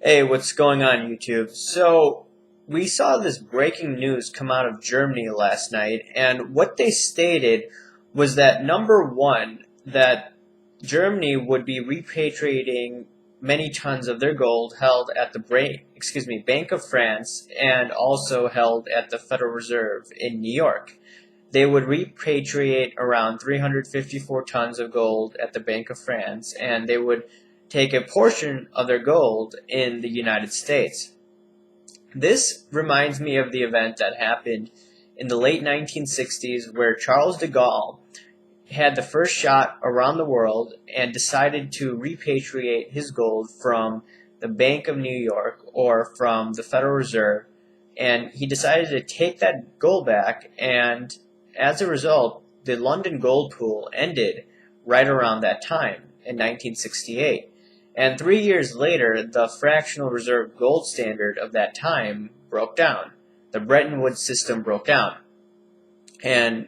Hey, what's going on, YouTube? So, we saw this breaking news come out of Germany last night, and what they stated was that number one, that Germany would be repatriating many tons of their gold held at the Bank of France and also held at the Federal Reserve in New York. They would repatriate around 354 tons of gold at the Bank of France, and they would take a portion of their gold in the United States. This reminds me of the event that happened in the late 1960s where Charles de Gaulle had the first shot around the world and decided to repatriate his gold from the Bank of New York or from the Federal Reserve, and he decided to take that gold back, and as a result, the London gold pool ended right around that time in 1968. And 3 years later, the fractional reserve gold standard of that time broke down. The Bretton Woods system broke down. And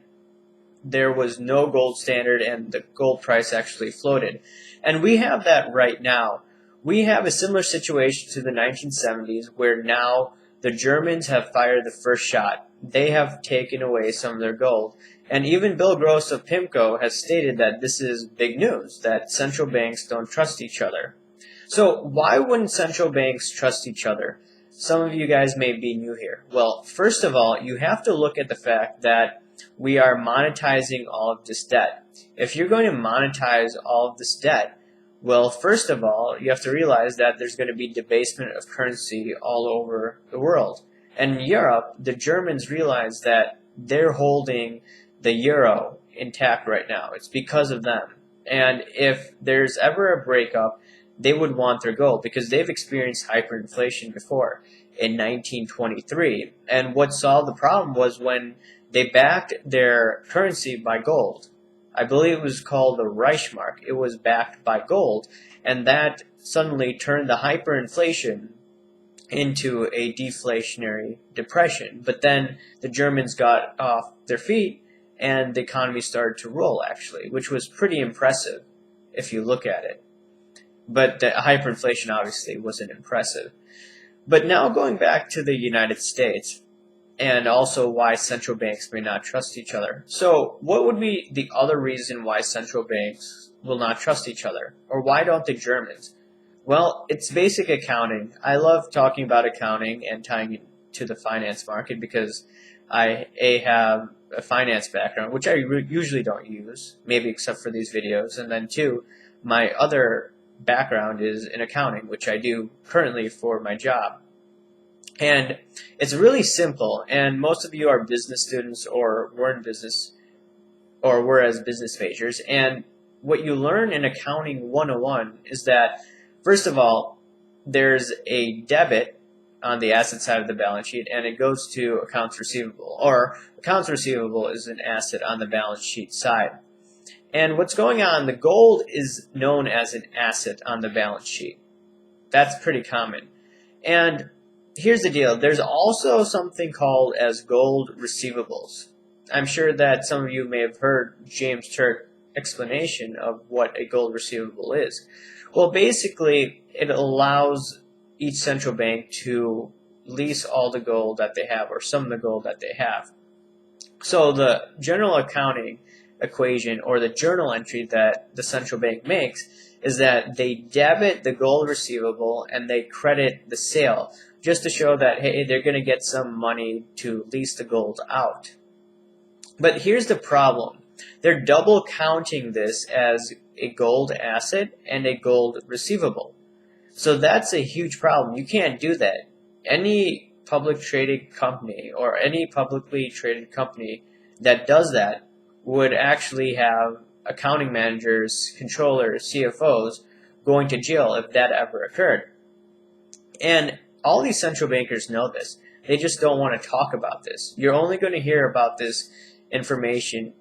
there was no gold standard, and the gold price actually floated. And we have that right now. We have a similar situation to the 1970s, where now the Germans have fired the first shot. They have taken away some of their gold. And even Bill Gross of PIMCO has stated that this is big news, that central banks don't trust each other. So why wouldn't central banks trust each other? Some of you guys may be new here. Well, first of all, you have to look at the fact that we are monetizing all of this debt. If you're going to monetize all of this debt, well, first of all, you have to realize that there's going to be debasement of currency all over the world. And in Europe, the Germans realize that they're holding the euro intact right now. It's because of them. And if there's ever a breakup, they would want their gold because they've experienced hyperinflation before in 1923. And what solved the problem was when they backed their currency by gold. I believe it was called the Reichsmark. It was backed by gold, and that suddenly turned the hyperinflation into a deflationary depression. But then the Germans got off their feet, and the economy started to roll, actually, which was pretty impressive if you look at it. But the hyperinflation obviously wasn't impressive. But now going back to the United States, and also why central banks may not trust each other. So what would be the other reason why central banks will not trust each other? Or why don't the Germans? Well, it's basic accounting. I love talking about accounting and tying it to the finance market because I have a finance background, which I usually don't use, maybe except for these videos. And then two, my other background is in accounting, which I do currently for my job. And it's really simple, and most of you are business students or were in business or were as business majors. And what you learn in Accounting 101 is that, first of all, there's a debit on the asset side of the balance sheet, and it goes to accounts receivable, or accounts receivable is an asset on the balance sheet side. And what's going on, the gold is known as an asset on the balance sheet. That's pretty common. And here's the deal. There's also something called as gold receivables. I'm sure that some of you may have heard James Turk's explanation of what a gold receivable is. Well, basically, it allows each central bank to lease all the gold that they have or some of the gold that they have. So the general accounting equation or the journal entry that the central bank makes is that they debit the gold receivable and they credit the sale, just to show that, hey, they're going to get some money to lease the gold out. But here's the problem. They're double counting this as a gold asset and a gold receivable. So that's a huge problem. You can't do that. Any public traded company or any publicly traded company that does that would actually have accounting managers, controllers, CFOs going to jail if that ever occurred. And all these central bankers know this. They just don't want to talk about this. You're only going to hear about this information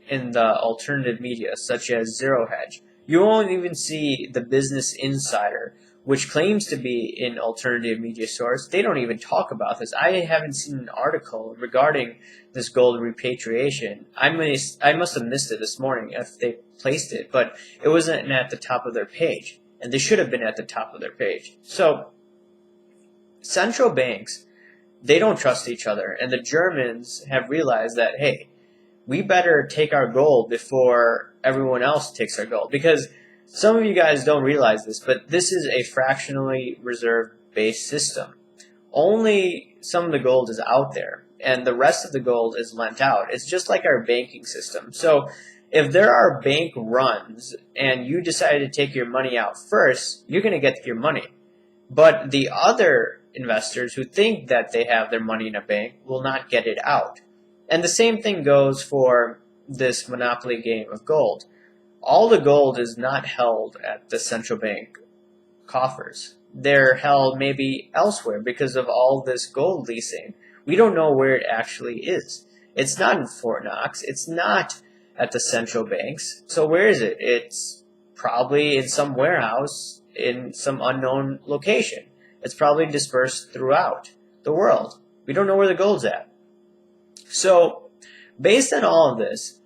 in the alternative media, such as Zero Hedge. You won't even see the Business Insider, which claims to be an alternative media source. They don't even talk about this. I haven't seen an article regarding this gold repatriation. I must have missed it this morning if they placed it, but it wasn't at the top of their page, and they should have been at the top of their page. So central banks, they don't trust each other. And the Germans have realized that, hey, we better take our gold before everyone else takes our gold. Because some of you guys don't realize this, but this is a fractionally reserve-based system. Only some of the gold is out there, and the rest of the gold is lent out. It's just like our banking system. So if there are bank runs and you decide to take your money out first, you're going to get your money. But the other investors who think that they have their money in a bank will not get it out. And the same thing goes for this monopoly game of gold. All the gold is not held at the central bank coffers. They're held maybe elsewhere because of all this gold leasing. We don't know where it actually is. It's not in Fort Knox. It's not at the central banks. So where is it? It's probably in some warehouse in some unknown location. It's probably dispersed throughout the world. We don't know where the gold's at. So based on all of this,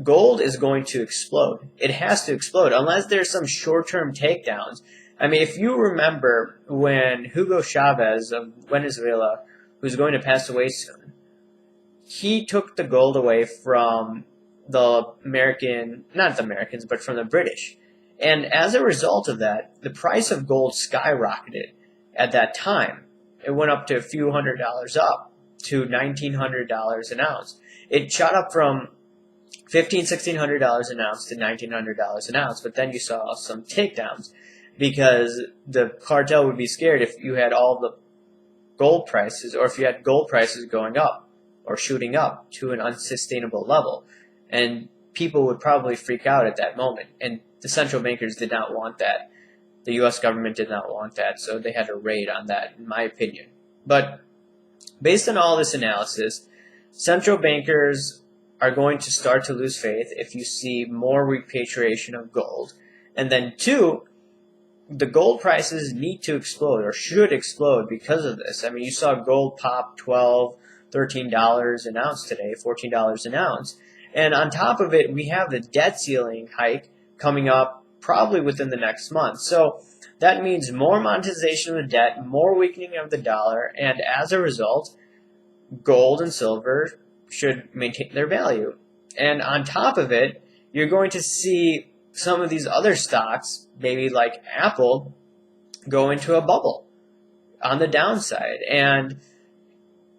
gold is going to explode. It has to explode unless there's some short-term takedowns. I mean, if you remember when Hugo Chavez of Venezuela, who's going to pass away soon, he took the gold away from the not the Americans, but from the British. And as a result of that, the price of gold skyrocketed at that time. It went up to a few $100s up to $1,900 an ounce. It shot up from $1,600 an ounce to $1,900 an ounce, but then you saw some takedowns because the cartel would be scared if you had all the gold prices, or if you had gold prices going up or shooting up to an unsustainable level. And people would probably freak out at that moment. And the central bankers did not want that. The U.S. government did not want that, so they had a raid on that, in my opinion. But based on all this analysis, central bankers are going to start to lose faith if you see more repatriation of gold. And then two, the gold prices need to explode or should explode because of this. I mean, you saw gold pop $12, $13 an ounce today, $14 an ounce. And on top of it, we have the debt ceiling hike coming up probably within the next month. So that means more monetization of the debt, more weakening of the dollar, and as a result, gold and silver should maintain their value. And on top of it, you're going to see some of these other stocks, maybe like Apple, go into a bubble on the downside. And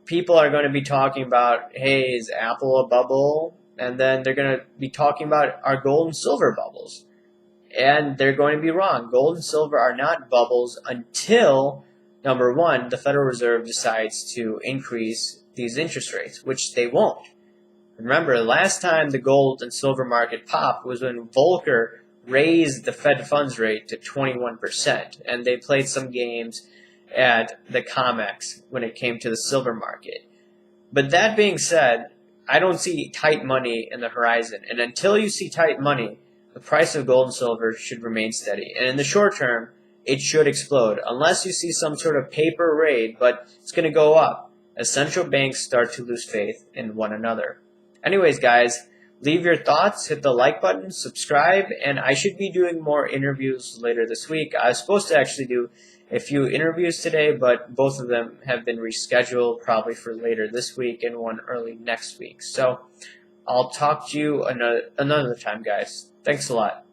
people are going to be talking about, hey, is Apple a bubble? And then they're going to be talking about our gold and silver bubbles. And they're going to be wrong. Gold and silver are not bubbles until, number one, the Federal Reserve decides to increase these interest rates, which they won't. Remember, last time the gold and silver market popped was when Volcker raised the Fed funds rate to 21%, and they played some games at the COMEX when it came to the silver market. But that being said, I don't see tight money in the horizon, and until you see tight money, the price of gold and silver should remain steady. And in the short term, it should explode, unless you see some sort of paper raid, but it's going to go up as central banks start to lose faith in one another. Anyways, guys, leave your thoughts, hit the like button, subscribe, and I should be doing more interviews later this week. I was supposed to actually do a few interviews today, but both of them have been rescheduled probably for later this week and one early next week. So I'll talk to you another time, guys. Thanks a lot.